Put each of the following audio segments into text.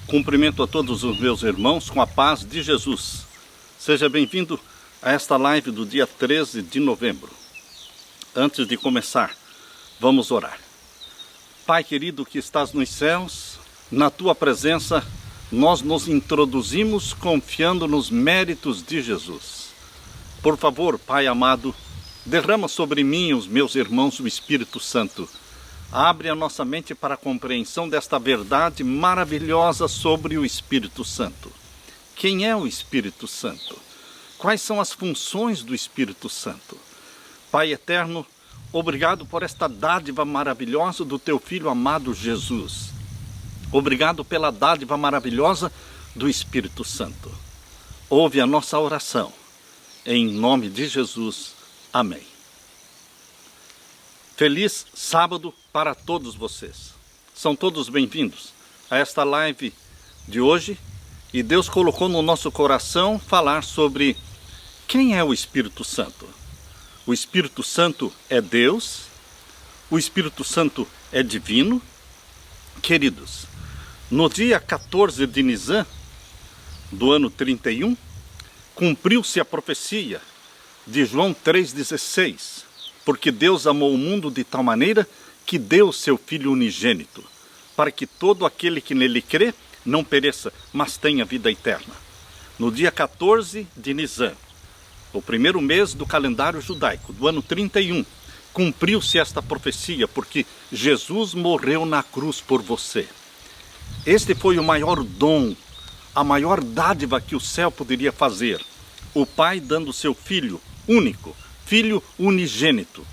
Cumprimento a todos os meus irmãos com a paz de Jesus. Seja bem-vindo a esta live do dia 13 de novembro. Antes de começar, vamos orar. Pai querido que estás nos céus, na tua presença nós nos introduzimos confiando nos méritos de Jesus. Por favor, Pai amado, derrama sobre mim e os meus irmãos o Espírito Santo. Abre a nossa mente para a compreensão desta verdade maravilhosa sobre o Espírito Santo. Quem é o Espírito Santo? Quais são as funções do Espírito Santo? Pai eterno, obrigado por esta dádiva maravilhosa do teu Filho amado Jesus. Obrigado pela dádiva maravilhosa do Espírito Santo. Ouve a nossa oração. Em nome de Jesus. Amém. Feliz sábado para todos vocês. São todos bem-vindos a esta live de hoje. E Deus colocou no nosso coração falar sobre quem é o Espírito Santo. O Espírito Santo é Deus. O Espírito Santo é divino. Queridos, no dia 14 de Nisan, do ano 31, cumpriu-se a profecia de João 3,16. Porque Deus amou o mundo de tal maneira que deu o seu Filho unigênito, para que todo aquele que nele crê não pereça, mas tenha vida eterna. No dia 14 de Nisan, o primeiro mês do calendário judaico, do ano 31, cumpriu-se esta profecia, porque Jesus morreu na cruz por você. Este foi o maior dom, a maior dádiva que o céu poderia fazer. O Pai dando o seu Filho único, Filho unigênito,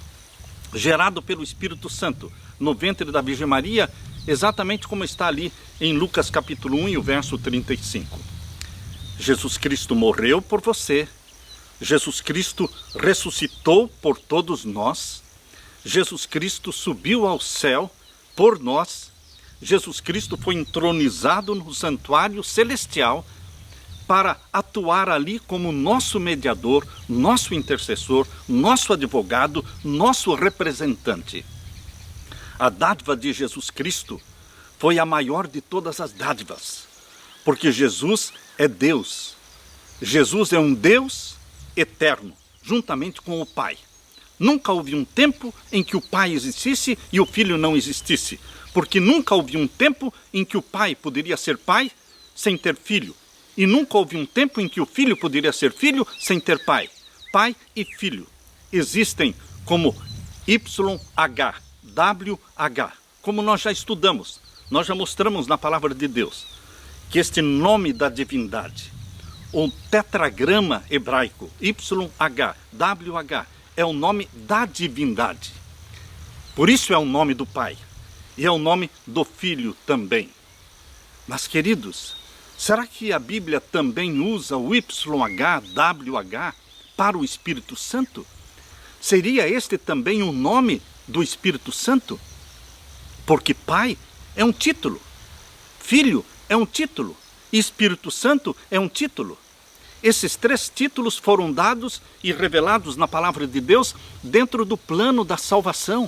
gerado pelo Espírito Santo, no ventre da Virgem Maria, exatamente como está ali em Lucas capítulo 1 e o verso 35. Jesus Cristo morreu por você, Jesus Cristo ressuscitou por todos nós, Jesus Cristo subiu ao céu por nós, Jesus Cristo foi entronizado no santuário celestial, para atuar ali como nosso mediador, nosso intercessor, nosso advogado, nosso representante. A dádiva de Jesus Cristo foi a maior de todas as dádivas, porque Jesus é Deus. Jesus é um Deus eterno, juntamente com o Pai. Nunca houve um tempo em que o Pai existisse e o Filho não existisse, porque nunca houve um tempo em que o Pai poderia ser Pai sem ter Filho. E nunca houve um tempo em que o Filho poderia ser Filho sem ter Pai. Pai e Filho existem como YH, WH, como nós já estudamos, nós já mostramos na palavra de Deus, que este nome da divindade, o tetragrama hebraico, YH, WH, é o nome da divindade. Por isso é o nome do Pai, e é o nome do Filho também. Mas queridos, será que a Bíblia também usa o YHWH para o Espírito Santo? Seria este também o nome do Espírito Santo? Porque Pai é um título, Filho é um título, e Espírito Santo é um título. Esses três títulos foram dados e revelados na palavra de Deus dentro do plano da salvação.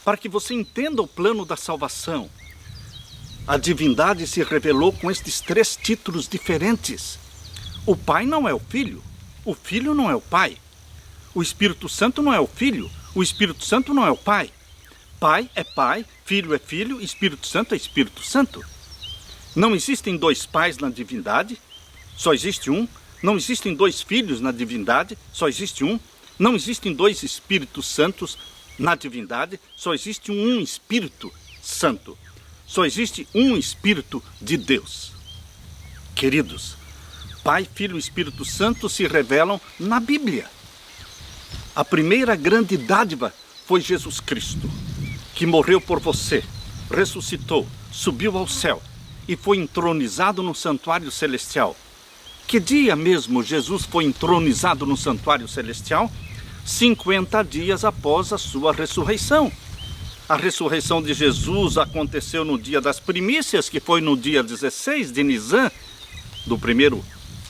Para que você entenda o plano da salvação, a divindade se revelou com estes três títulos diferentes. O Pai não é o Filho não é o Pai. O Espírito Santo não é o Filho, o Espírito Santo não é o Pai. Pai é Pai, Filho é Filho, Espírito Santo é Espírito Santo. Não existem dois pais na divindade, só existe um. Não existem dois filhos na divindade, só existe um. Não existem dois Espíritos Santos na divindade, só existe um Espírito Santo. Só existe um Espírito de Deus. Queridos, Pai, Filho e Espírito Santo se revelam na Bíblia. A primeira grande dádiva foi Jesus Cristo, que morreu por você, ressuscitou, subiu ao céu e foi entronizado no santuário celestial. Que dia mesmo Jesus foi entronizado no santuário celestial? 50 dias após a sua ressurreição. A ressurreição de Jesus aconteceu no dia das primícias, que foi no dia 16 de Nisan, do primeiro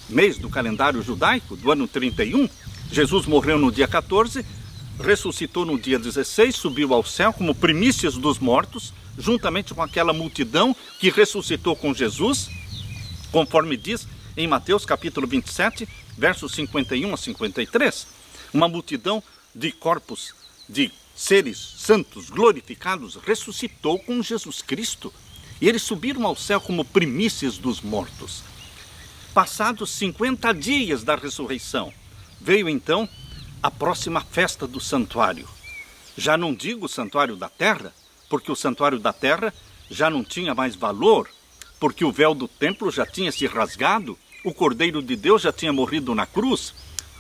mês do calendário judaico, do ano 31. Jesus morreu no dia 14, ressuscitou no dia 16, subiu ao céu como primícias dos mortos, juntamente com aquela multidão que ressuscitou com Jesus, conforme diz em Mateus capítulo 27, versos 51 a 53. Uma multidão de corpos de seres santos glorificados ressuscitou com Jesus Cristo. E eles subiram ao céu como primícias dos mortos. Passados 50 dias da ressurreição, veio então a próxima festa do santuário. Já não digo o santuário da terra, porque o santuário da terra já não tinha mais valor, porque o véu do templo já tinha se rasgado, o Cordeiro de Deus já tinha morrido na cruz,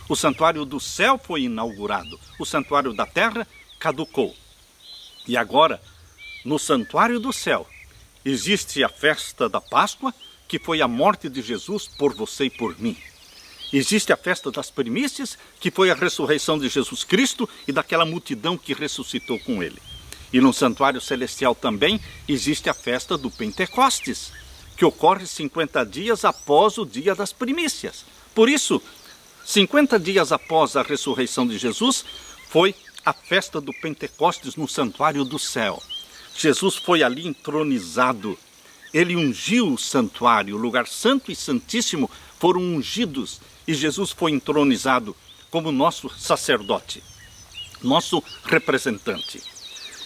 o santuário do céu foi inaugurado, o santuário da terra caducou. E agora, no santuário do céu, existe a festa da Páscoa, que foi a morte de Jesus por você e por mim. Existe a festa das primícias, que foi a ressurreição de Jesus Cristo e daquela multidão que ressuscitou com ele. E no santuário celestial também existe a festa do Pentecostes, que ocorre 50 dias após o dia das primícias. Por isso, 50 dias após a ressurreição de Jesus, foi a festa do Pentecostes no santuário do céu. Jesus foi ali entronizado. Ele ungiu o santuário, o lugar santo e santíssimo foram ungidos. E Jesus foi entronizado como nosso sacerdote, nosso representante.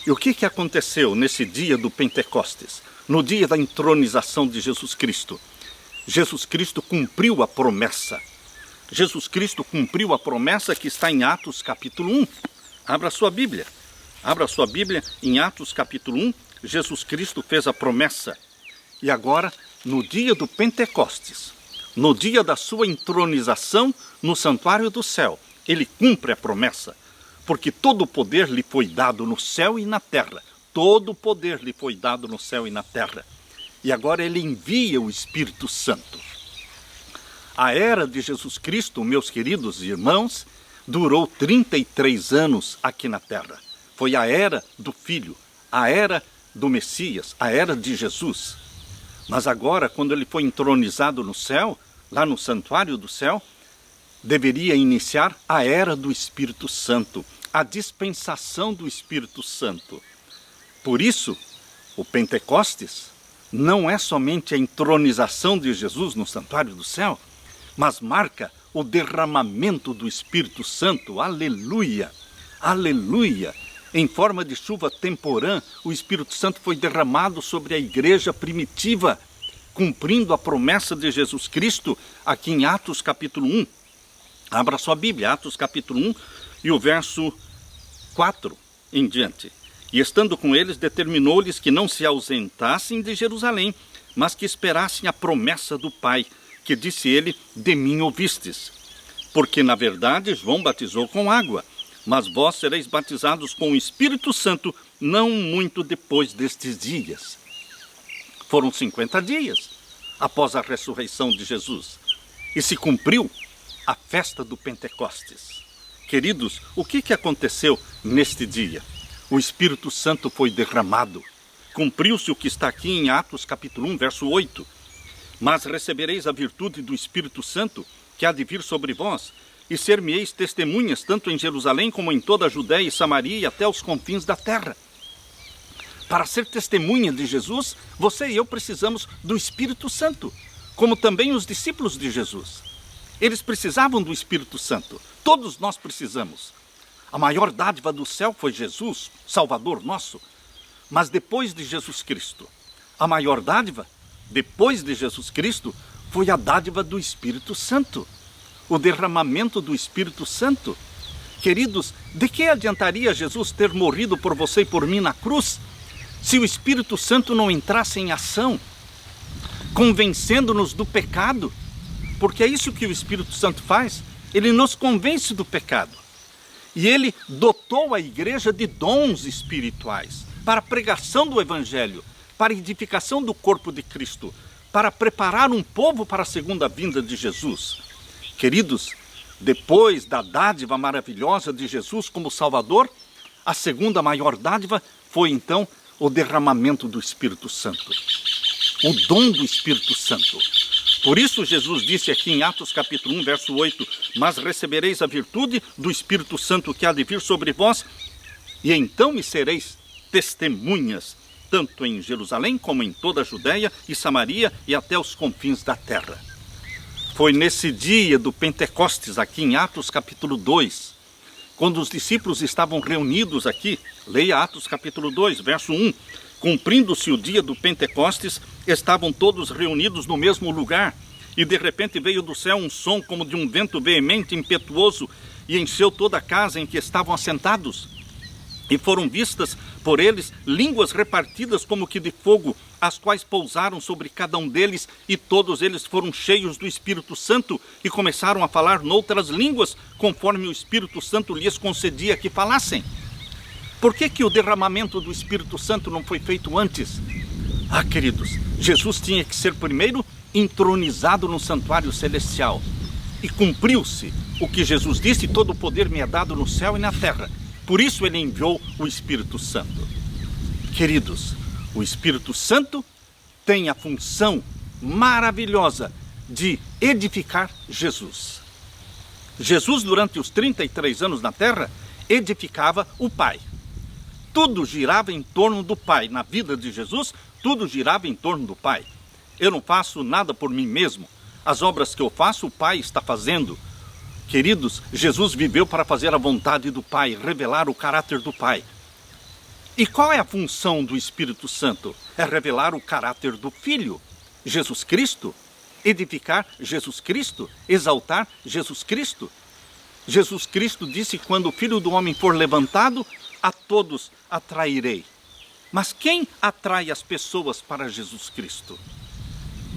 E o que aconteceu nesse dia do Pentecostes? No dia da entronização de Jesus Cristo. Jesus Cristo cumpriu a promessa. Jesus Cristo cumpriu a promessa que está em Atos capítulo 1. Abra sua Bíblia. Abra sua Bíblia em Atos capítulo 1. Jesus Cristo fez a promessa. E agora, no dia do Pentecostes, no dia da sua entronização no santuário do céu, ele cumpre a promessa, porque todo o poder lhe foi dado no céu e na terra. Todo o poder lhe foi dado no céu e na terra. E agora ele envia o Espírito Santo. A era de Jesus Cristo, meus queridos irmãos, durou 33 anos aqui na terra. Foi a era do Filho, a era do Messias, a era de Jesus. Mas agora, quando ele foi entronizado no céu, lá no santuário do céu, deveria iniciar a era do Espírito Santo, a dispensação do Espírito Santo. Por isso, o Pentecostes não é somente a entronização de Jesus no santuário do céu, mas marca o derramamento do Espírito Santo. Aleluia! Aleluia! Em forma de chuva temporã, o Espírito Santo foi derramado sobre a igreja primitiva, cumprindo a promessa de Jesus Cristo aqui em Atos capítulo 1. Abra sua Bíblia, Atos capítulo 1 e o verso 4 em diante. E estando com eles, determinou-lhes que não se ausentassem de Jerusalém, mas que esperassem a promessa do Pai, que disse ele, de mim ouvistes. Porque, na verdade, João batizou com água, mas vós sereis batizados com o Espírito Santo não muito depois destes dias. Foram 50 dias após a ressurreição de Jesus e se cumpriu a festa do Pentecostes. Queridos, o que aconteceu neste dia? O Espírito Santo foi derramado. Cumpriu-se o que está aqui em Atos capítulo 1, verso 8. Mas recebereis a virtude do Espírito Santo que há de vir sobre vós, e ser-me-eis testemunhas tanto em Jerusalém como em toda a Judéia e Samaria e até os confins da terra. Para ser testemunha de Jesus, você e eu precisamos do Espírito Santo, como também os discípulos de Jesus. Eles precisavam do Espírito Santo, todos nós precisamos. A maior dádiva do céu foi Jesus, Salvador nosso, mas depois de Jesus Cristo, a maior dádiva, depois de Jesus Cristo, foi a dádiva do Espírito Santo. O derramamento do Espírito Santo. Queridos, de que adiantaria Jesus ter morrido por você e por mim na cruz, se o Espírito Santo não entrasse em ação, convencendo-nos do pecado? Porque é isso que o Espírito Santo faz, ele nos convence do pecado. E ele dotou a igreja de dons espirituais, para a pregação do Evangelho, para a edificação do corpo de Cristo, para preparar um povo para a segunda vinda de Jesus. Queridos, depois da dádiva maravilhosa de Jesus como Salvador, a segunda maior dádiva foi então o derramamento do Espírito Santo. O dom do Espírito Santo. Por isso Jesus disse aqui em Atos capítulo 1, verso 8, mas recebereis a virtude do Espírito Santo que há de vir sobre vós, e então me sereis testemunhas, tanto em Jerusalém como em toda a Judéia e Samaria e até os confins da terra. Foi nesse dia do Pentecostes, aqui em Atos capítulo 2, quando os discípulos estavam reunidos aqui, leia Atos capítulo 2, verso 1, cumprindo-se o dia do Pentecostes, estavam todos reunidos no mesmo lugar, e de repente veio do céu um som como de um vento veemente, impetuoso, e encheu toda a casa em que estavam assentados. E foram vistas por eles línguas repartidas como que de fogo, as quais pousaram sobre cada um deles, e todos eles foram cheios do Espírito Santo e começaram a falar noutras línguas, conforme o Espírito Santo lhes concedia que falassem. Por que o derramamento do Espírito Santo não foi feito antes? Ah, queridos, Jesus tinha que ser primeiro entronizado no santuário celestial. E cumpriu-se o que Jesus disse: todo o poder me é dado no céu e na terra. Por isso ele enviou o Espírito Santo. Queridos, o Espírito Santo tem a função maravilhosa de edificar Jesus. Jesus, durante os 33 anos na terra, edificava o Pai. Tudo girava em torno do Pai. Na vida de Jesus, tudo girava em torno do Pai. Eu não faço nada por mim mesmo. As obras que eu faço, o Pai está fazendo. Queridos, Jesus viveu para fazer a vontade do Pai, revelar o caráter do Pai. E qual é a função do Espírito Santo? É revelar o caráter do Filho, Jesus Cristo, edificar Jesus Cristo, exaltar Jesus Cristo. Jesus Cristo disse: quando o Filho do Homem for levantado, a todos atrairei. Mas quem atrai as pessoas para Jesus Cristo?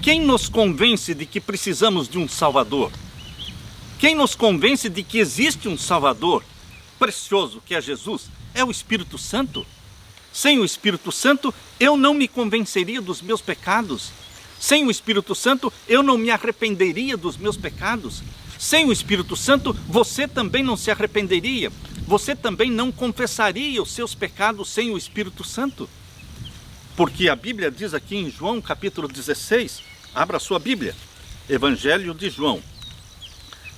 Quem nos convence de que precisamos de um Salvador? Quem nos convence de que existe um Salvador precioso, que é Jesus? É o Espírito Santo. Sem o Espírito Santo, eu não me convenceria dos meus pecados. Sem o Espírito Santo, eu não me arrependeria dos meus pecados. Sem o Espírito Santo, você também não se arrependeria. Você também não confessaria os seus pecados sem o Espírito Santo. Porque a Bíblia diz aqui em João capítulo 16, abra sua Bíblia, Evangelho de João.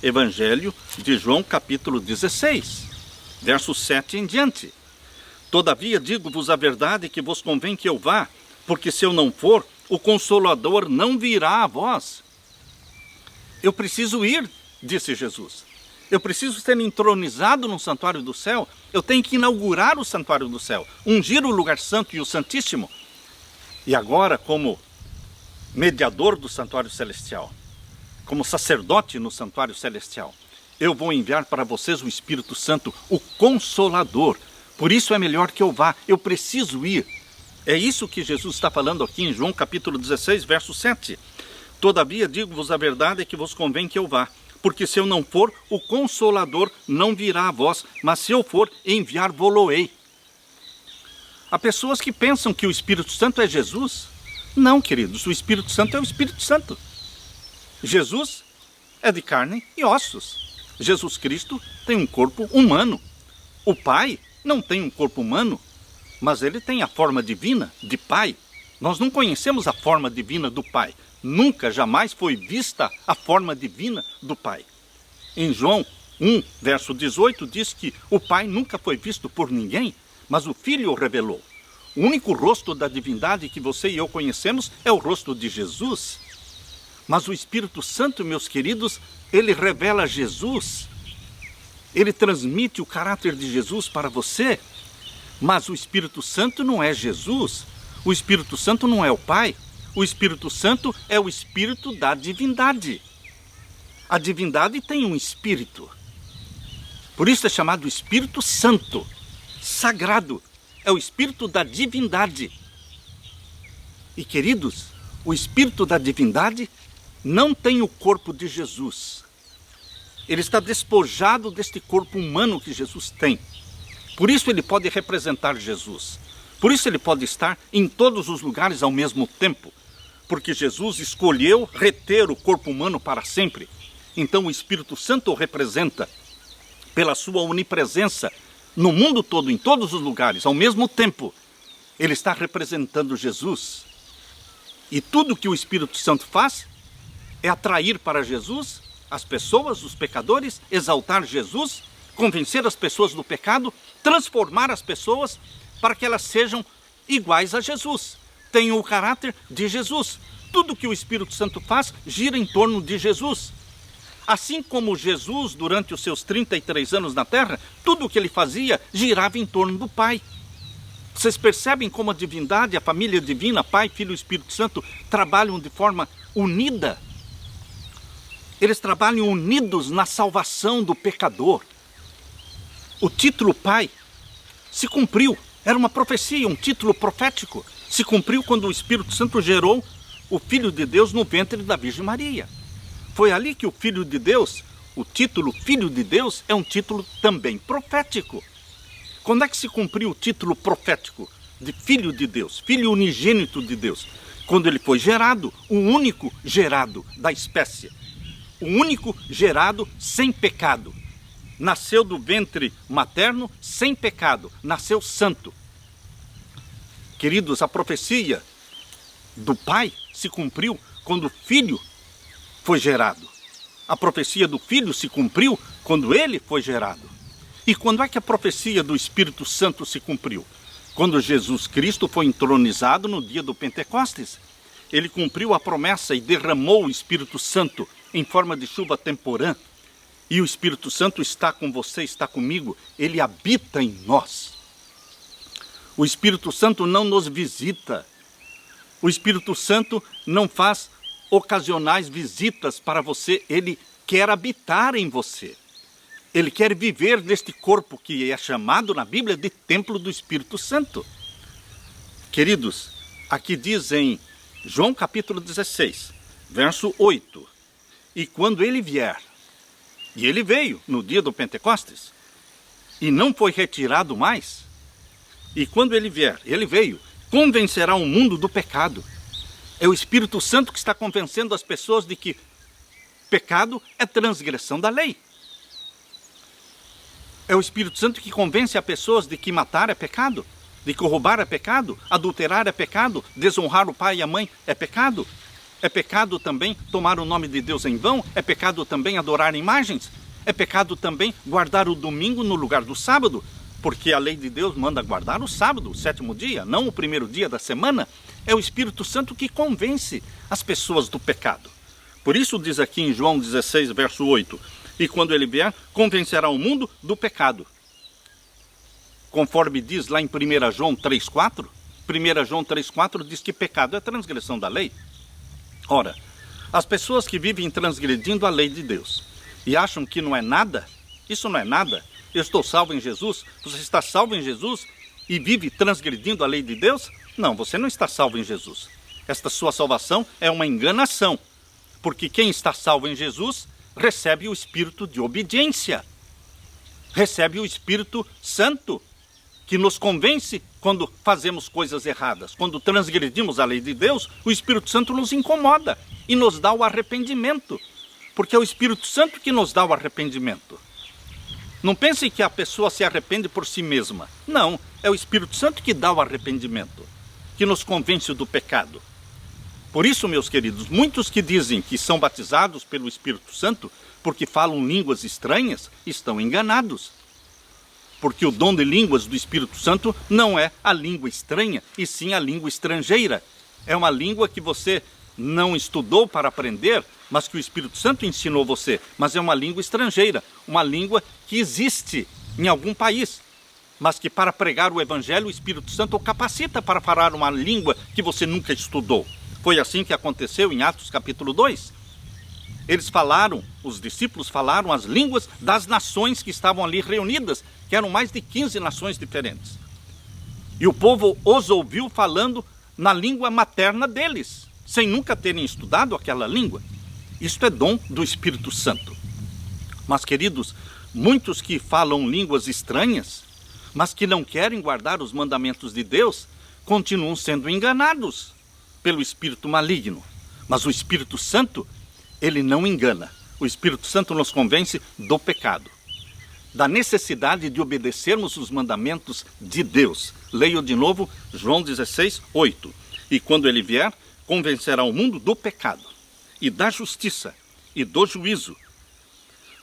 Evangelho de João capítulo 16, verso 7 em diante. Todavia digo-vos a verdade, que vos convém que eu vá, porque se eu não for, o Consolador não virá a vós. Eu preciso ir, disse Jesus. Eu preciso ser entronizado no santuário do céu. Eu tenho que inaugurar o santuário do céu, ungir o lugar santo e o santíssimo. E agora, como mediador do santuário celestial, como sacerdote no santuário celestial, eu vou enviar para vocês o Espírito Santo, o Consolador. Por isso é melhor que eu vá, eu preciso ir. É isso que Jesus está falando aqui em João capítulo 16, verso 7. Todavia digo-vos a verdade, que vos convém que eu vá, porque se eu não for, o Consolador não virá a vós, mas se eu for, enviar-vos-ei. Há pessoas que pensam que o Espírito Santo é Jesus. Não, queridos, o Espírito Santo é o Espírito Santo. Jesus é de carne e ossos. Jesus Cristo tem um corpo humano. O Pai não tem um corpo humano, mas ele tem a forma divina de Pai. Nós não conhecemos a forma divina do Pai. Nunca, jamais foi vista a forma divina do Pai. Em João 1, verso 18, diz que o Pai nunca foi visto por ninguém, mas o Filho o revelou. O único rosto da divindade que você e eu conhecemos é o rosto de Jesus. Mas o Espírito Santo, meus queridos, ele revela Jesus. Ele transmite o caráter de Jesus para você. Mas o Espírito Santo não é Jesus. O Espírito Santo não é o Pai. O Espírito Santo é o Espírito da divindade. A divindade tem um Espírito. Por isso é chamado Espírito Santo, sagrado. É o Espírito da divindade. E, queridos, o Espírito da divindade não tem o corpo de Jesus. Ele está despojado deste corpo humano que Jesus tem. Por isso ele pode representar Jesus. Por isso ele pode estar em todos os lugares ao mesmo tempo. Porque Jesus escolheu reter o corpo humano para sempre. Então o Espírito Santo o representa pela sua onipresença no mundo todo, em todos os lugares, ao mesmo tempo. Ele está representando Jesus. E tudo que o Espírito Santo faz é atrair para Jesus as pessoas, os pecadores, exaltar Jesus, convencer as pessoas do pecado, transformar as pessoas para que elas sejam iguais a Jesus, têm o caráter de Jesus. Tudo que o Espírito Santo faz gira em torno de Jesus. Assim como Jesus, durante os seus 33 anos na terra, tudo o que ele fazia girava em torno do Pai. Vocês percebem como a divindade, a família divina, Pai, Filho e Espírito Santo, trabalham de forma unida? Eles trabalham unidos na salvação do pecador. O título Pai se cumpriu. Era uma profecia, um título profético. Se cumpriu quando o Espírito Santo gerou o Filho de Deus no ventre da Virgem Maria. Foi ali que o Filho de Deus, o título Filho de Deus, é um título também profético. Quando é que se cumpriu o título profético de Filho de Deus, Filho unigênito de Deus? Quando ele foi gerado, o único gerado da espécie, o único gerado sem pecado. Nasceu do ventre materno sem pecado, nasceu santo. Queridos, a profecia do Pai se cumpriu quando o Filho foi gerado. A profecia do Filho se cumpriu quando ele foi gerado. E quando é que a profecia do Espírito Santo se cumpriu? Quando Jesus Cristo foi entronizado no dia do Pentecostes. Ele cumpriu a promessa e derramou o Espírito Santo em forma de chuva temporã. E o Espírito Santo está com você, está comigo. Ele habita em nós. O Espírito Santo não nos visita. O Espírito Santo não faz ocasionais visitas para você. Ele quer habitar em você. Ele quer viver neste corpo que é chamado na Bíblia de templo do Espírito Santo. Queridos, aqui diz em João capítulo 16, verso 8. E quando ele vier, e ele veio no dia do Pentecostes, e não foi retirado mais, e quando ele vier, ele veio, convencerá o mundo do pecado. É o Espírito Santo que está convencendo as pessoas de que pecado é transgressão da lei. É o Espírito Santo que convence as pessoas de que matar é pecado, de que roubar é pecado, adulterar é pecado, desonrar o pai e a mãe é pecado. É pecado também tomar o nome de Deus em vão, é pecado também adorar imagens, é pecado também guardar o domingo no lugar do sábado, porque a lei de Deus manda guardar o sábado, o 7º dia, não o primeiro dia da semana. É o Espírito Santo que convence as pessoas do pecado. Por isso diz aqui em João 16, verso 8, e quando ele vier, convencerá o mundo do pecado. Conforme diz lá em 1 João 3,4, 1 João 3,4 diz que pecado é transgressão da lei. Ora, as pessoas que vivem transgredindo a lei de Deus e acham que não é nada, isso não é nada. Eu estou salvo em Jesus, você está salvo em Jesus e vive transgredindo a lei de Deus? Não, você não está salvo em Jesus. Esta sua salvação é uma enganação, porque quem está salvo em Jesus recebe o espírito de obediência, recebe o Espírito Santo, que nos convence quando fazemos coisas erradas. Quando transgredimos a lei de Deus, o Espírito Santo nos incomoda e nos dá o arrependimento, porque é o Espírito Santo que nos dá o arrependimento. Não pense que a pessoa se arrepende por si mesma. Não, é o Espírito Santo que dá o arrependimento, que nos convence do pecado. Por isso, meus queridos, muitos que dizem que são batizados pelo Espírito Santo porque falam línguas estranhas, estão enganados. Porque o dom de línguas do Espírito Santo não é a língua estranha, e sim a língua estrangeira. É uma língua que você não estudou para aprender, mas que o Espírito Santo ensinou você. Mas é uma língua estrangeira, uma língua que existe em algum país, mas que para pregar o Evangelho o Espírito Santo o capacita para falar uma língua que você nunca estudou. Foi assim que aconteceu em Atos capítulo 2. Eles falaram, os discípulos falaram as línguas das nações que estavam ali reunidas, que eram mais de 15 nações diferentes. E o povo os ouviu falando na língua materna deles, sem nunca terem estudado aquela língua. Isto é dom do Espírito Santo. Mas, queridos, muitos que falam línguas estranhas, mas que não querem guardar os mandamentos de Deus, continuam sendo enganados pelo espírito maligno. Mas o Espírito Santo, ele não engana. O Espírito Santo nos convence do pecado, da necessidade de obedecermos os mandamentos de Deus. Leio de novo João 16, 8. E quando ele vier, convencerá o mundo do pecado, e da justiça, e do juízo.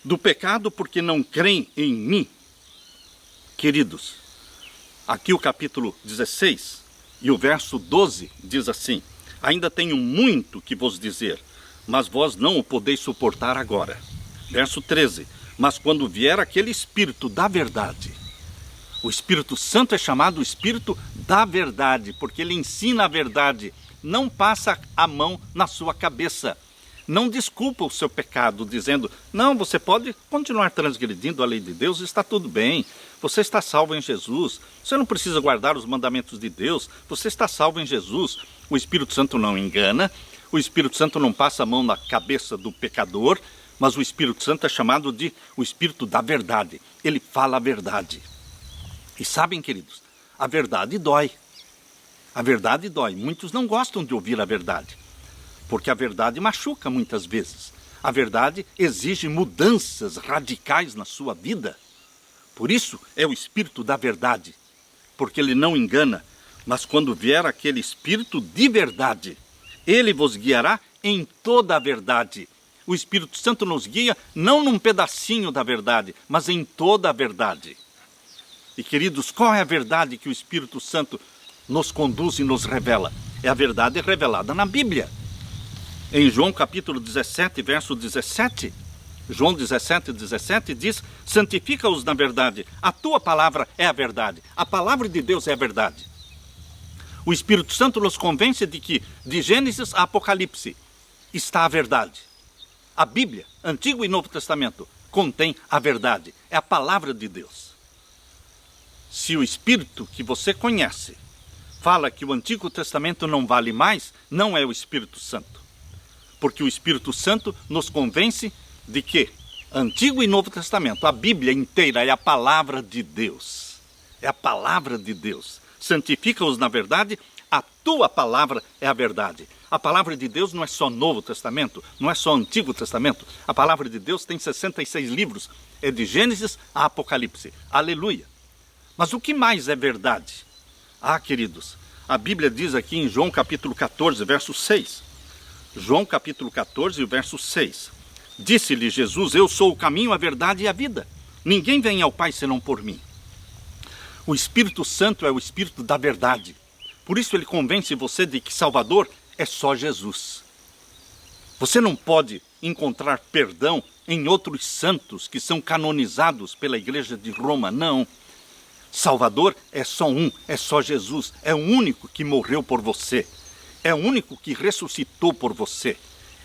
Do pecado porque não creem em mim. Queridos, aqui o capítulo 16 E o verso 12 diz assim: ainda tenho muito que vos dizer, mas vós não o podeis suportar agora. Verso 13: mas quando vier aquele Espírito da verdade, o Espírito Santo é chamado o Espírito da verdade, porque ele ensina a verdade, não passa a mão na sua cabeça, não desculpa o seu pecado, dizendo, não, você pode continuar transgredindo a lei de Deus, está tudo bem, você está salvo em Jesus, você não precisa guardar os mandamentos de Deus, você está salvo em Jesus. O Espírito Santo não engana, o Espírito Santo não passa a mão na cabeça do pecador, mas o Espírito Santo é chamado de o Espírito da verdade, ele fala a verdade. E sabem, queridos, a verdade dói. A verdade dói. Muitos não gostam de ouvir a verdade, porque a verdade machuca muitas vezes. A verdade exige mudanças radicais na sua vida. Por isso é o Espírito da verdade, porque ele não engana. Mas quando vier aquele Espírito de verdade, ele vos guiará em toda a verdade. O Espírito Santo nos guia não num pedacinho da verdade, mas em toda a verdade. E queridos, qual é a verdade que o Espírito Santo nos conduz e nos revela? É a verdade revelada na Bíblia. Em João capítulo 17, verso 17, João 17, 17 diz, santifica-os na verdade, a tua palavra é a verdade, a palavra de Deus é a verdade. O Espírito Santo nos convence de que, de Gênesis a Apocalipse, está a verdade. A Bíblia, Antigo e Novo Testamento, contém a verdade, é a palavra de Deus. Se o Espírito que você conhece fala que o Antigo Testamento não vale mais, não é o Espírito Santo. Porque o Espírito Santo nos convence de que Antigo e Novo Testamento, a Bíblia inteira é a palavra de Deus. É a palavra de Deus. Santifica-os na verdade, a tua palavra é a verdade. A palavra de Deus não é só Novo Testamento, não é só Antigo Testamento. A palavra de Deus tem 66 livros, é de Gênesis a Apocalipse. Aleluia! Mas o que mais é verdade? Ah, queridos, a Bíblia diz aqui em João capítulo 14, verso 6. João capítulo 14, verso 6. Disse-lhe Jesus, eu sou o caminho, a verdade e a vida. Ninguém vem ao Pai senão por mim. O Espírito Santo é o Espírito da verdade. Por isso ele convence você de que Salvador é só Jesus. Você não pode encontrar perdão em outros santos que são canonizados pela Igreja de Roma, não. Salvador é só um, é só Jesus, é o único que morreu por você, é o único que ressuscitou por você,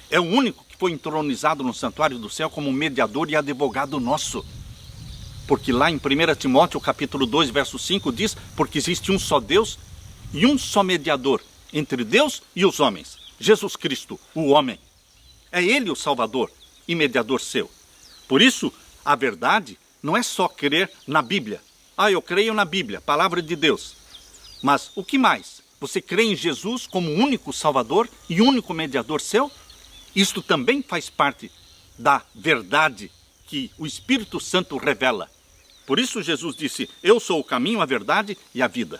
é o único que foi entronizado no santuário do céu como mediador e advogado nosso. Porque lá em 1 Timóteo capítulo 2, verso 5 diz, porque existe um só Deus e um só mediador entre Deus e os homens, Jesus Cristo, o homem. É ele o Salvador e mediador seu. Por isso, a verdade não é só crer na Bíblia. Ah, eu creio na Bíblia, palavra de Deus. Mas o que mais? Você crê em Jesus como único Salvador e único mediador seu? Isto também faz parte da verdade que o Espírito Santo revela. Por isso Jesus disse, eu sou o caminho, a verdade e a vida.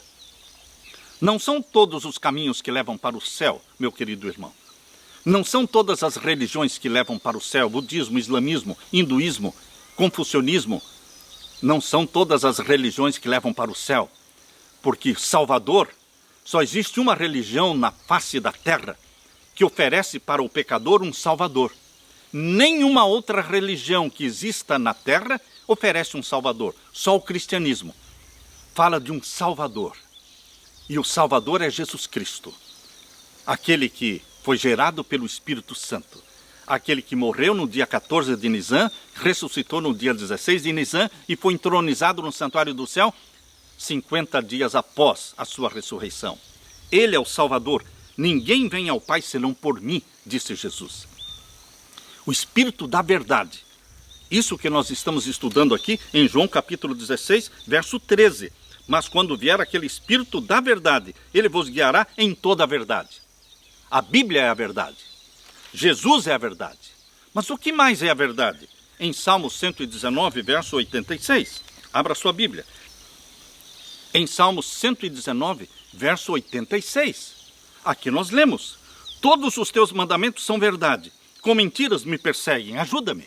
Não são todos os caminhos que levam para o céu, meu querido irmão. Não são todas as religiões que levam para o céu, budismo, islamismo, hinduísmo, confucionismo. Não são todas as religiões que levam para o céu, porque Salvador, só existe uma religião na face da terra que oferece para o pecador um Salvador. Nenhuma outra religião que exista na terra oferece um Salvador, só o cristianismo fala de um Salvador. E o Salvador é Jesus Cristo, aquele que foi gerado pelo Espírito Santo. Aquele que morreu no dia 14 de Nisan, ressuscitou no dia 16 de Nisan e foi entronizado no santuário do céu 50 dias após a sua ressurreição. Ele é o Salvador. Ninguém vem ao Pai senão por mim, disse Jesus. O Espírito da verdade. Isso que nós estamos estudando aqui em João capítulo 16, verso 13. Mas quando vier aquele Espírito da verdade, ele vos guiará em toda a verdade. A Bíblia é a verdade. Jesus é a verdade. Mas o que mais é a verdade? Em Salmo 119, verso 86. Abra sua Bíblia. Em Salmo 119, verso 86. Aqui nós lemos. Todos os teus mandamentos são verdade. Com mentiras me perseguem. Ajuda-me.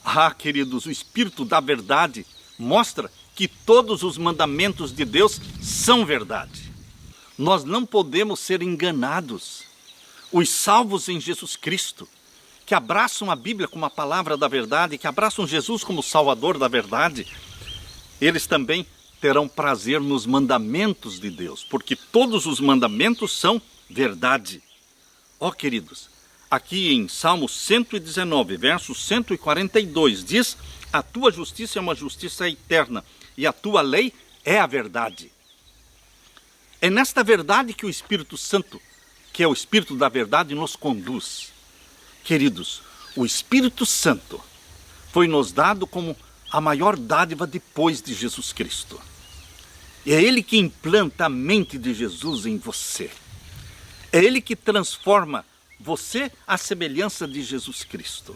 Ah, queridos, o Espírito da verdade mostra que todos os mandamentos de Deus são verdade. Nós não podemos ser enganados. Os salvos em Jesus Cristo, que abraçam a Bíblia como a palavra da verdade, que abraçam Jesus como o Salvador da verdade, eles também terão prazer nos mandamentos de Deus, porque todos os mandamentos são verdade. Ó queridos, aqui em Salmo 119, verso 142, diz: a tua justiça é uma justiça eterna, e a tua lei é a verdade. É nesta verdade que o Espírito Santo, que é o Espírito da verdade, nos conduz. Queridos, o Espírito Santo foi nos dado como a maior dádiva depois de Jesus Cristo. E é Ele que implanta a mente de Jesus em você. É Ele que transforma você à semelhança de Jesus Cristo.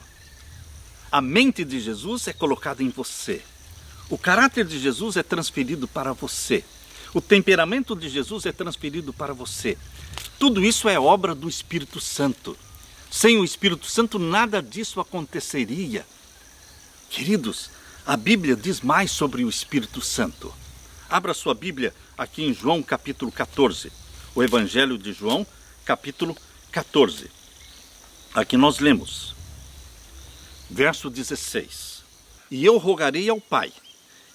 A mente de Jesus é colocada em você. O caráter de Jesus é transferido para você. O temperamento de Jesus é transferido para você. Tudo isso é obra do Espírito Santo. Sem o Espírito Santo, nada disso aconteceria. Queridos, a Bíblia diz mais sobre o Espírito Santo. Abra sua Bíblia aqui em João capítulo 14. O Evangelho de João, capítulo 14. Aqui nós lemos, verso 16. E eu rogarei ao Pai,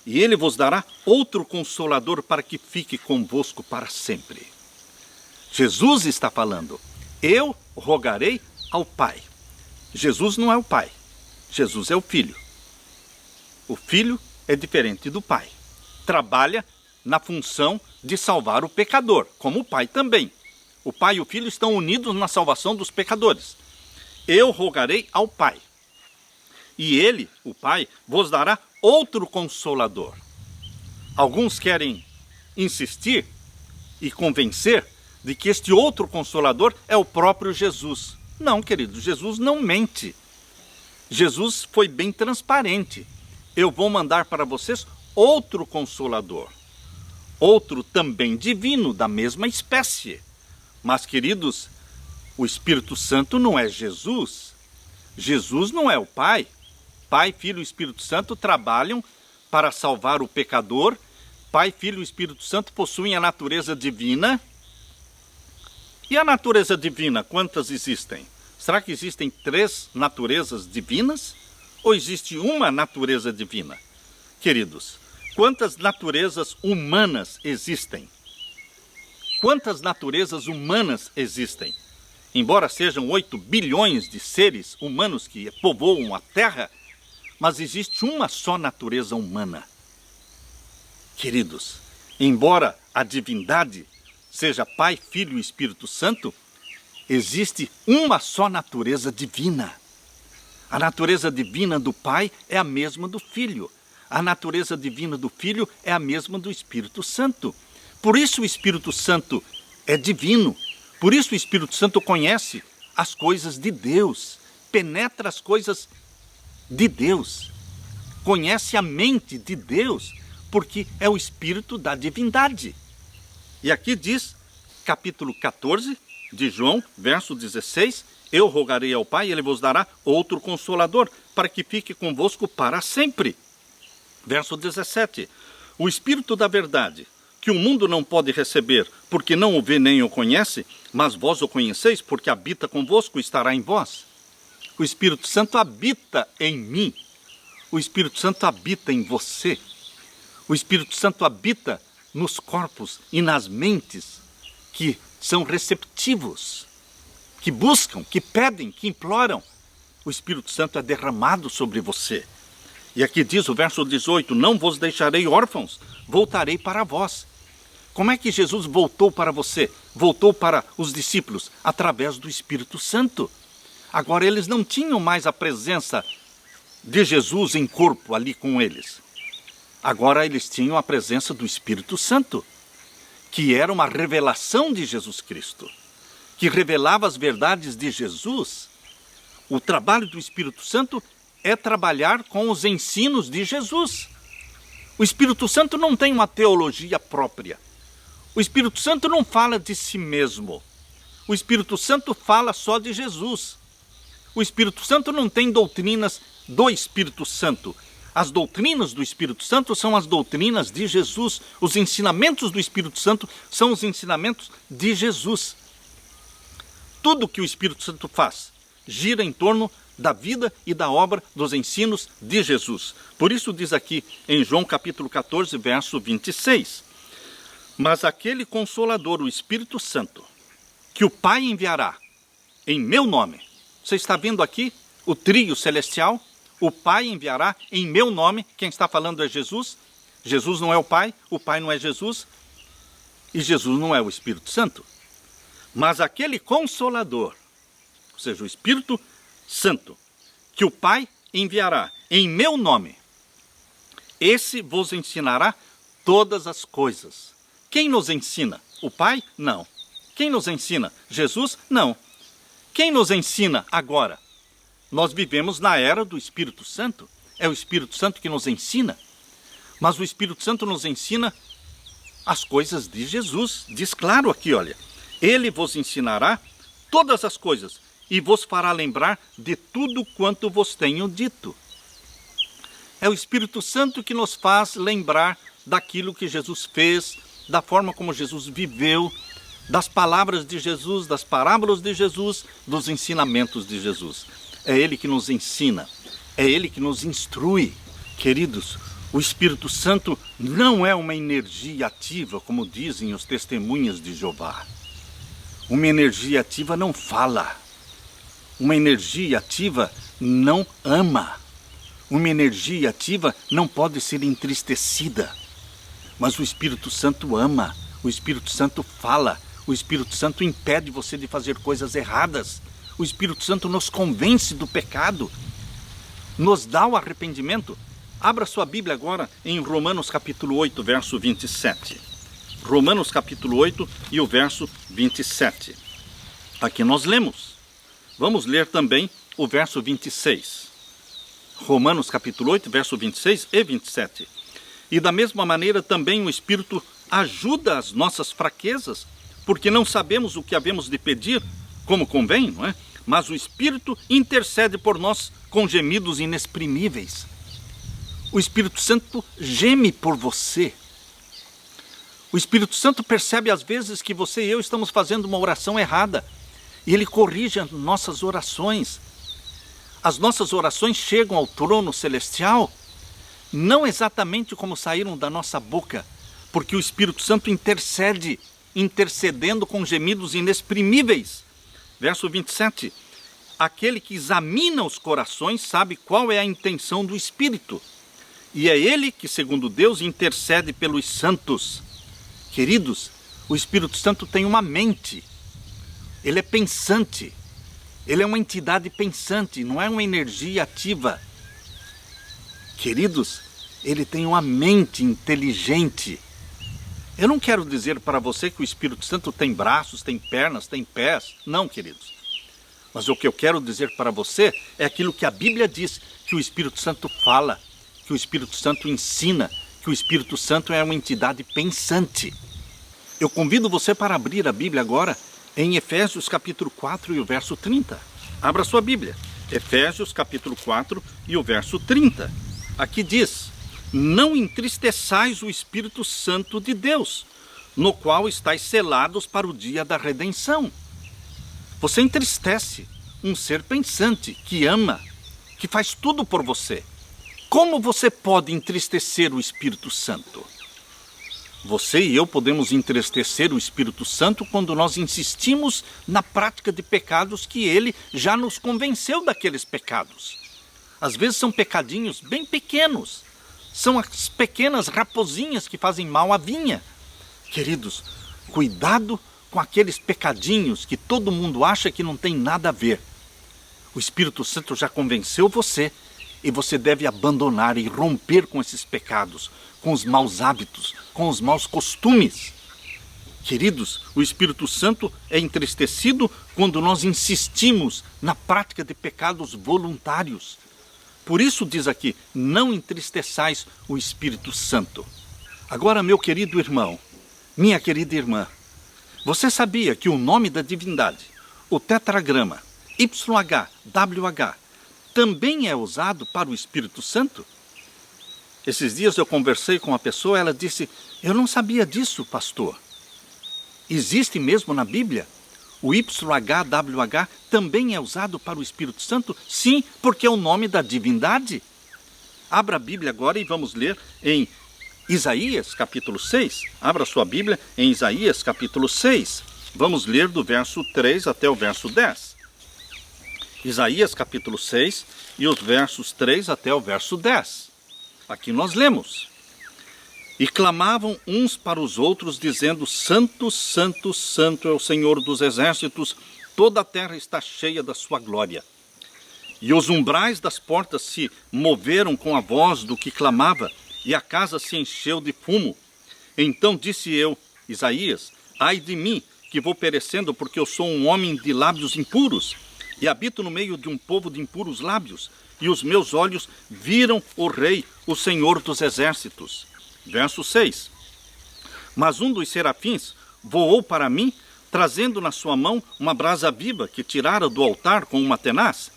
e Ele vos dará outro Consolador para que fique convosco para sempre. Jesus está falando, eu rogarei ao Pai. Jesus não é o Pai, Jesus é o Filho. O Filho é diferente do Pai. Trabalha na função de salvar o pecador, como o Pai também. O Pai e o Filho estão unidos na salvação dos pecadores. Eu rogarei ao Pai, e Ele, o Pai, vos dará outro Consolador. Alguns querem insistir e convencer de que este outro Consolador é o próprio Jesus. Não, querido, Jesus não mente. Jesus foi bem transparente. Eu vou mandar para vocês outro Consolador. Outro também divino, da mesma espécie. Mas, queridos, o Espírito Santo não é Jesus. Jesus não é o Pai. Pai, Filho e Espírito Santo trabalham para salvar o pecador. Pai, Filho e Espírito Santo possuem a natureza divina. E a natureza divina, quantas existem? Será que existem 3 naturezas divinas? Ou existe uma natureza divina? Queridos, quantas naturezas humanas existem? Quantas naturezas humanas existem? Embora sejam 8 bilhões de seres humanos que povoam a Terra, mas existe uma só natureza humana. Queridos, embora a divindade seja Pai, Filho e Espírito Santo, existe uma só natureza divina. A natureza divina do Pai é a mesma do Filho. A natureza divina do Filho é a mesma do Espírito Santo. Por isso o Espírito Santo é divino. Por isso o Espírito Santo conhece as coisas de Deus, penetra as coisas de Deus, conhece a mente de Deus, porque é o Espírito da divindade. E aqui diz, capítulo 14 de João, verso 16, eu rogarei ao Pai, e Ele vos dará outro Consolador, para que fique convosco para sempre. Verso 17, o Espírito da verdade, que o mundo não pode receber, porque não o vê nem o conhece, mas vós o conheceis, porque habita convosco e estará em vós. O Espírito Santo habita em mim. O Espírito Santo habita em você. O Espírito Santo habita nos corpos e nas mentes que são receptivos, que buscam, que pedem, que imploram. O Espírito Santo é derramado sobre você. E aqui diz o verso 18, não vos deixarei órfãos, voltarei para vós. Como é que Jesus voltou para você? Voltou para os discípulos através do Espírito Santo. Agora eles não tinham mais a presença de Jesus em corpo ali com eles. Agora eles tinham a presença do Espírito Santo, que era uma revelação de Jesus Cristo, que revelava as verdades de Jesus. O trabalho do Espírito Santo é trabalhar com os ensinos de Jesus. O Espírito Santo não tem uma teologia própria. O Espírito Santo não fala de si mesmo. O Espírito Santo fala só de Jesus. O Espírito Santo não tem doutrinas do Espírito Santo. As doutrinas do Espírito Santo são as doutrinas de Jesus. Os ensinamentos do Espírito Santo são os ensinamentos de Jesus. Tudo que o Espírito Santo faz gira em torno da vida e da obra dos ensinos de Jesus. Por isso diz aqui em João capítulo 14, verso 26. Mas aquele Consolador, o Espírito Santo, que o Pai enviará em meu nome. Você está vendo aqui o trio celestial? O Pai enviará em meu nome. Quem está falando é Jesus. Jesus não é o Pai não é Jesus, e Jesus não é o Espírito Santo. Mas aquele Consolador, ou seja, o Espírito Santo, que o Pai enviará em meu nome, esse vos ensinará todas as coisas. Quem nos ensina? O Pai? Não. Quem nos ensina? Jesus? Não. Quem nos ensina agora? Nós vivemos na era do Espírito Santo. É o Espírito Santo que nos ensina. Mas o Espírito Santo nos ensina as coisas de Jesus. Diz claro aqui, olha. Ele vos ensinará todas as coisas e vos fará lembrar de tudo quanto vos tenho dito. É o Espírito Santo que nos faz lembrar daquilo que Jesus fez, da forma como Jesus viveu, das palavras de Jesus, das parábolas de Jesus, dos ensinamentos de Jesus. É Ele que nos ensina, é Ele que nos instrui. Queridos, o Espírito Santo não é uma energia ativa, como dizem os testemunhas de Jeová. Uma energia ativa não fala. Uma energia ativa não ama. Uma energia ativa não pode ser entristecida. Mas o Espírito Santo ama, o Espírito Santo fala, o Espírito Santo impede você de fazer coisas erradas. O Espírito Santo nos convence do pecado, nos dá o arrependimento. Abra sua Bíblia agora em Romanos capítulo 8, verso 27. Romanos capítulo 8 e o verso 27. Aqui nós lemos. Vamos ler também o verso 26. Romanos capítulo 8, verso 26 e 27. E da mesma maneira também o Espírito ajuda as nossas fraquezas, porque não sabemos o que havemos de pedir como convém, não é? Mas o Espírito intercede por nós com gemidos inexprimíveis. O Espírito Santo geme por você. O Espírito Santo percebe às vezes que você e eu estamos fazendo uma oração errada, e Ele corrige as nossas orações. As nossas orações chegam ao trono celestial, não exatamente como saíram da nossa boca, porque o Espírito Santo intercede, intercedendo com gemidos inexprimíveis. Verso 27, aquele que examina os corações sabe qual é a intenção do Espírito, e é Ele que, segundo Deus, intercede pelos santos. Queridos, o Espírito Santo tem uma mente, ele é pensante, ele é uma entidade pensante, não é uma energia ativa. Queridos, ele tem uma mente inteligente. Eu não quero dizer para você que o Espírito Santo tem braços, tem pernas, tem pés. Não, queridos. Mas o que eu quero dizer para você é aquilo que a Bíblia diz, que o Espírito Santo fala, que o Espírito Santo ensina, que o Espírito Santo é uma entidade pensante. Eu convido você para abrir a Bíblia agora em Efésios capítulo 4 e o verso 30. Abra sua Bíblia. Efésios capítulo 4 e o verso 30. Aqui diz: não entristeçais o Espírito Santo de Deus, no qual estáis selados para o dia da redenção. Você entristece um ser pensante, que ama, que faz tudo por você. Como você pode entristecer o Espírito Santo? Você e eu podemos entristecer o Espírito Santo quando nós insistimos na prática de pecados que Ele já nos convenceu daqueles pecados. Às vezes são pecadinhos bem pequenos. São as pequenas raposinhas que fazem mal à vinha. Queridos, cuidado com aqueles pecadinhos que todo mundo acha que não tem nada a ver. O Espírito Santo já convenceu você e você deve abandonar e romper com esses pecados, com os maus hábitos, com os maus costumes. Queridos, o Espírito Santo é entristecido quando nós insistimos na prática de pecados voluntários. Por isso diz aqui, não entristeçais o Espírito Santo. Agora, meu querido irmão, minha querida irmã, você sabia que o nome da divindade, o tetragrama, YHWH, também é usado para o Espírito Santo? Esses dias eu conversei com uma pessoa, ela disse, eu não sabia disso, pastor. Existe mesmo na Bíblia? O YHWH também é usado para o Espírito Santo? Sim, porque é o nome da divindade. Abra a Bíblia agora e vamos ler em Isaías capítulo 6. Abra sua Bíblia em Isaías capítulo 6. Vamos ler do verso 3 até o verso 10. Isaías capítulo 6 e os versos 3 até o verso 10. Aqui nós lemos. E clamavam uns para os outros, dizendo, Santo, Santo, Santo é o Senhor dos exércitos, toda a terra está cheia da sua glória. E os umbrais das portas se moveram com a voz do que clamava, e a casa se encheu de fumo. Então disse eu, Isaías, ai de mim, que vou perecendo, porque eu sou um homem de lábios impuros, e habito no meio de um povo de impuros lábios, e os meus olhos viram o Rei, o Senhor dos exércitos. Verso 6. Mas um dos serafins voou para mim, trazendo na sua mão uma brasa viva que tirara do altar com uma tenaz,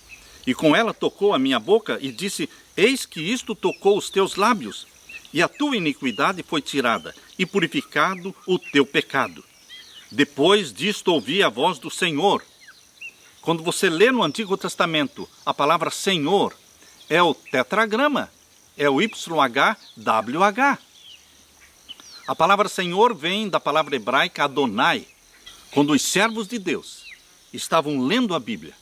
e com ela tocou a minha boca e disse, eis que isto tocou os teus lábios, e a tua iniquidade foi tirada, e purificado o teu pecado. Depois disto ouvi a voz do Senhor. Quando você lê no Antigo Testamento, a palavra Senhor é o tetragrama, é o YHWH. A palavra Senhor vem da palavra hebraica Adonai. Quando os servos de Deus estavam lendo a Bíblia,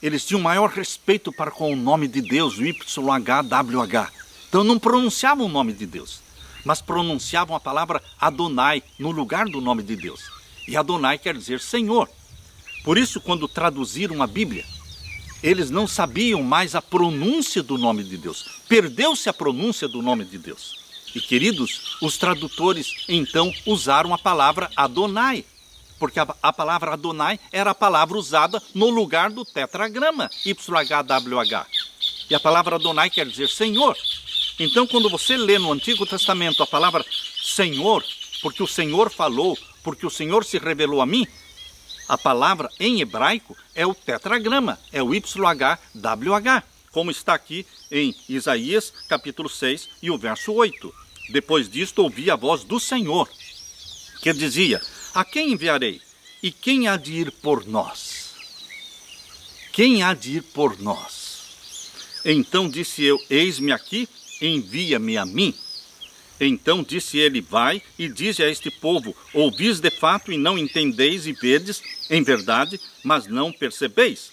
eles tinham maior respeito para com o nome de Deus, o YHWH. Então não pronunciavam o nome de Deus, mas pronunciavam a palavra Adonai no lugar do nome de Deus. E Adonai quer dizer Senhor. Por isso, quando traduziram a Bíblia, eles não sabiam mais a pronúncia do nome de Deus. Perdeu-se a pronúncia do nome de Deus. E, queridos, os tradutores, então, usaram a palavra Adonai. Porque a palavra Adonai era a palavra usada no lugar do tetragrama, YHWH. E a palavra Adonai quer dizer Senhor. Então, quando você lê no Antigo Testamento a palavra Senhor, porque o Senhor falou, porque o Senhor se revelou a mim, a palavra em hebraico é o tetragrama, é o YHWH, como está aqui em Isaías capítulo 6 e o verso 8. Depois disto ouvi a voz do Senhor, que dizia, a quem enviarei? E quem há de ir por nós? Quem há de ir por nós? Então disse eu, eis-me aqui, envia-me a mim. Então disse ele, vai e dize a este povo, ouvis de fato e não entendeis e vedes, em verdade, mas não percebeis.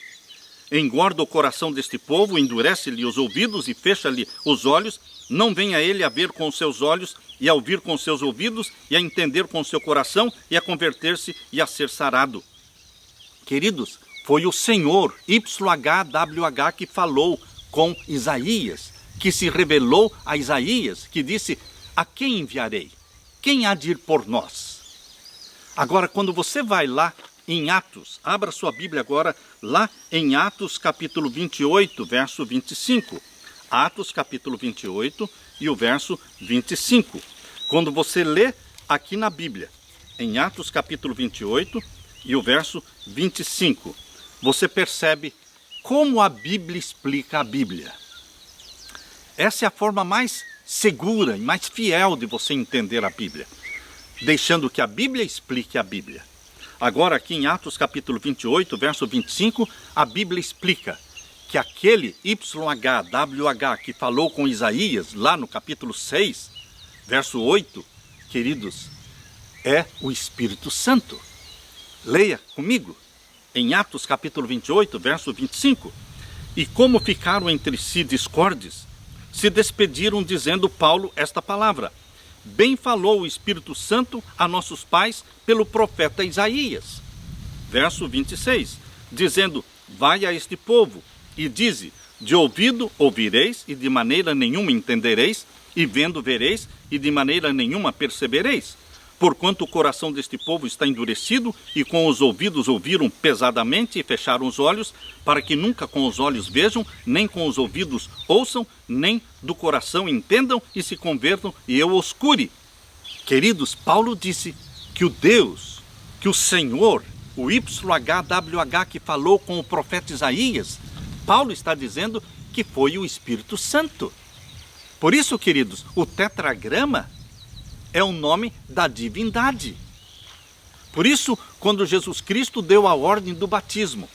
Engorda o coração deste povo, endurece-lhe os ouvidos e fecha-lhe os olhos, não venha ele a ver com os seus olhos e a ouvir com os seus ouvidos e a entender com o seu coração e a converter-se e a ser sarado. Queridos, foi o Senhor, YHWH, que falou com Isaías, que se revelou a Isaías, que disse, a quem enviarei? Quem há de ir por nós? Agora, quando você vai lá em Atos, abra sua Bíblia agora, lá em Atos capítulo 28, verso 25. Atos capítulo 28 e o verso 25. Quando você lê aqui na Bíblia, em Atos capítulo 28 e o verso 25, você percebe como a Bíblia explica a Bíblia. Essa é a forma mais segura e mais fiel de você entender a Bíblia, deixando que a Bíblia explique a Bíblia. Agora aqui em Atos capítulo 28, verso 25, a Bíblia explica que aquele YHWH que falou com Isaías lá no capítulo 6, verso 8, queridos, é o Espírito Santo. Leia comigo em Atos capítulo 28, verso 25. E como ficaram entre si discordes, se despediram dizendo Paulo esta palavra, bem falou o Espírito Santo a nossos pais pelo profeta Isaías. Verso 26, dizendo, vai a este povo e dize, de ouvido ouvireis e de maneira nenhuma entendereis, e vendo vereis e de maneira nenhuma percebereis. Porquanto o coração deste povo está endurecido, e com os ouvidos ouviram pesadamente e fecharam os olhos, para que nunca com os olhos vejam, nem com os ouvidos ouçam, nem do coração entendam e se convertam, e eu os cure. Queridos, Paulo disse que o Deus, que o Senhor, o YHWH que falou com o profeta Isaías, Paulo está dizendo que foi o Espírito Santo. Por isso, queridos, o tetragrama é o nome da divindade. Por isso, quando Jesus Cristo deu a ordem do batismo,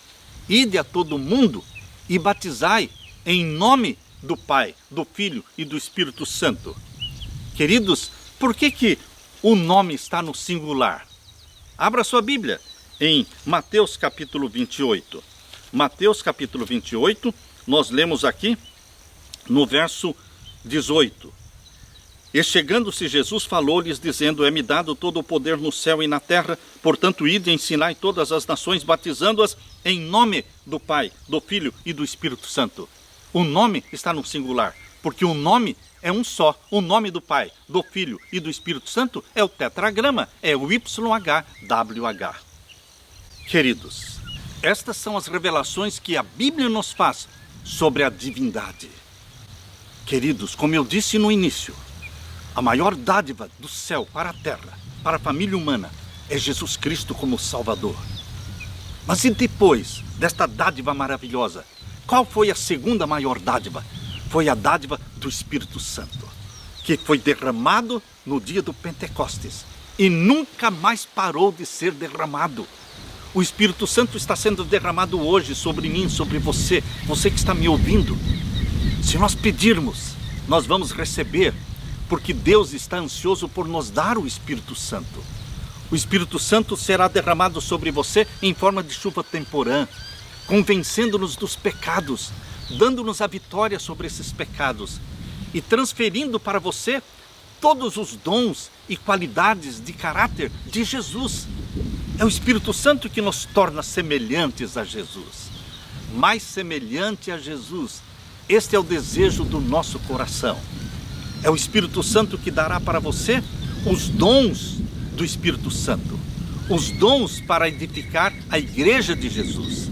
ide a todo mundo e batizai em nome do Pai, do Filho e do Espírito Santo. Queridos, por que o nome está no singular? Abra sua Bíblia em Mateus capítulo 28. Mateus capítulo 28, nós lemos aqui no verso 18. E chegando-se Jesus falou-lhes, dizendo: é-me dado todo o poder no céu e na terra, portanto ide e ensinai todas as nações, batizando-as em nome do Pai, do Filho e do Espírito Santo. O nome está no singular, porque o nome é um só. O nome do Pai, do Filho e do Espírito Santo é o tetragrama, é o YHWH. Queridos, estas são as revelações que a Bíblia nos faz sobre a divindade. Queridos, como eu disse no início, a maior dádiva do céu para a terra, para a família humana, é Jesus Cristo como Salvador. Mas e depois desta dádiva maravilhosa, qual foi a segunda maior dádiva? Foi a dádiva do Espírito Santo, que foi derramado no dia do Pentecostes e nunca mais parou de ser derramado. O Espírito Santo está sendo derramado hoje sobre mim, sobre você, você que está me ouvindo. Se nós pedirmos, nós vamos receber, porque Deus está ansioso por nos dar o Espírito Santo. O Espírito Santo será derramado sobre você em forma de chuva temporã, convencendo-nos dos pecados, dando-nos a vitória sobre esses pecados e transferindo para você todos os dons e qualidades de caráter de Jesus. É o Espírito Santo que nos torna semelhantes a Jesus, mais semelhante a Jesus. Este é o desejo do nosso coração. É o Espírito Santo que dará para você os dons do Espírito Santo, os dons para edificar a igreja de Jesus.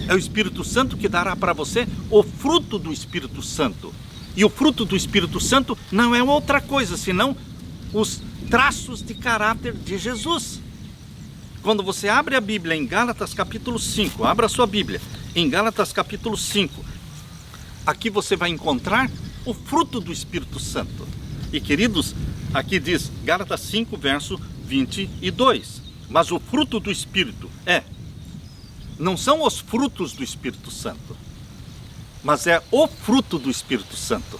É o Espírito Santo que dará para você o fruto do Espírito Santo. E o fruto do Espírito Santo não é outra coisa, senão os traços de caráter de Jesus. Quando você abre a Bíblia em Gálatas capítulo 5, abra a sua Bíblia em Gálatas capítulo 5, aqui você vai encontrar o fruto do Espírito Santo. E queridos, aqui diz Gálatas 5, verso 22. Mas o fruto do Espírito não são os frutos do Espírito Santo, mas é o fruto do Espírito Santo.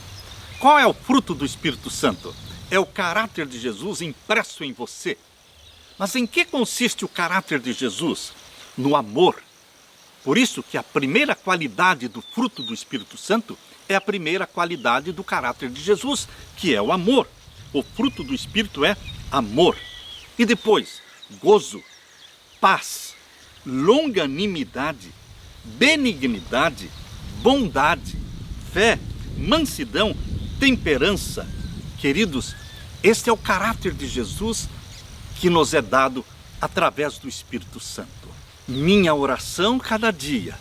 Qual é o fruto do Espírito Santo? É o caráter de Jesus impresso em você. Mas em que consiste o caráter de Jesus? No amor. Por isso que a primeira qualidade do fruto do Espírito Santo é a primeira qualidade do caráter de Jesus, que é o amor. O fruto do Espírito é amor. E depois, gozo, paz, longanimidade, benignidade, bondade, fé, mansidão, temperança. Queridos, este é o caráter de Jesus que nos é dado através do Espírito Santo. Minha oração cada dia,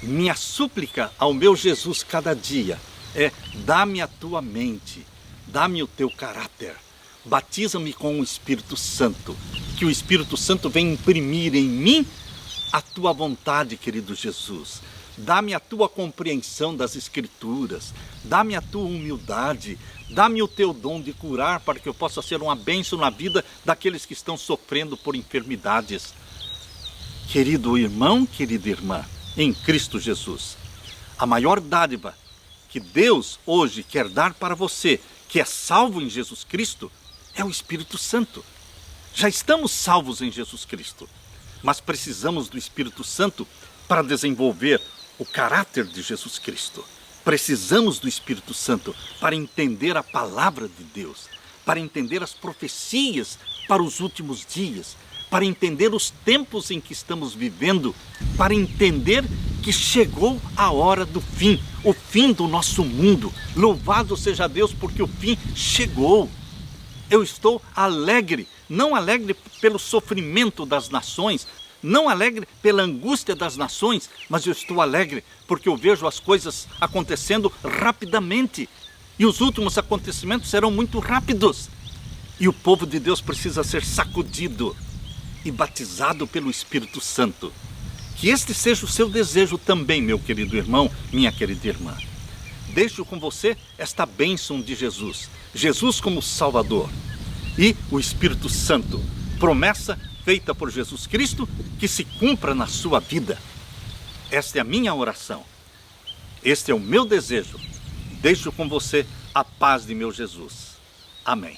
minha súplica ao meu Jesus cada dia é: dá-me a tua mente, dá-me o teu caráter, batiza-me com o Espírito Santo, que o Espírito Santo venha imprimir em mim a tua vontade, querido Jesus. Dá-me a tua compreensão das Escrituras, dá-me a tua humildade, dá-me o teu dom de curar, para que eu possa ser uma bênção na vida daqueles que estão sofrendo por enfermidades. Querido irmão, querida irmã, em Cristo Jesus, a maior dádiva que Deus hoje quer dar para você, que é salvo em Jesus Cristo, é o Espírito Santo. Já estamos salvos em Jesus Cristo, mas precisamos do Espírito Santo para desenvolver o caráter de Jesus Cristo. Precisamos do Espírito Santo para entender a palavra de Deus, para entender as profecias para os últimos dias, para entender os tempos em que estamos vivendo, para entender que chegou a hora do fim, o fim do nosso mundo. Louvado seja Deus, porque o fim chegou. Eu estou alegre, não alegre pelo sofrimento das nações, não alegre pela angústia das nações, mas eu estou alegre porque eu vejo as coisas acontecendo rapidamente. E os últimos acontecimentos serão muito rápidos. E o povo de Deus precisa ser sacudido e batizado pelo Espírito Santo. Que este seja o seu desejo também, meu querido irmão, minha querida irmã. deixo com você esta bênção de Jesus. Jesus como Salvador e o Espírito Santo, promessa feita por Jesus Cristo que se cumpra na sua vida. Esta é a minha oração. Este é o meu desejo. Deixo com você a paz de meu Jesus. Amém.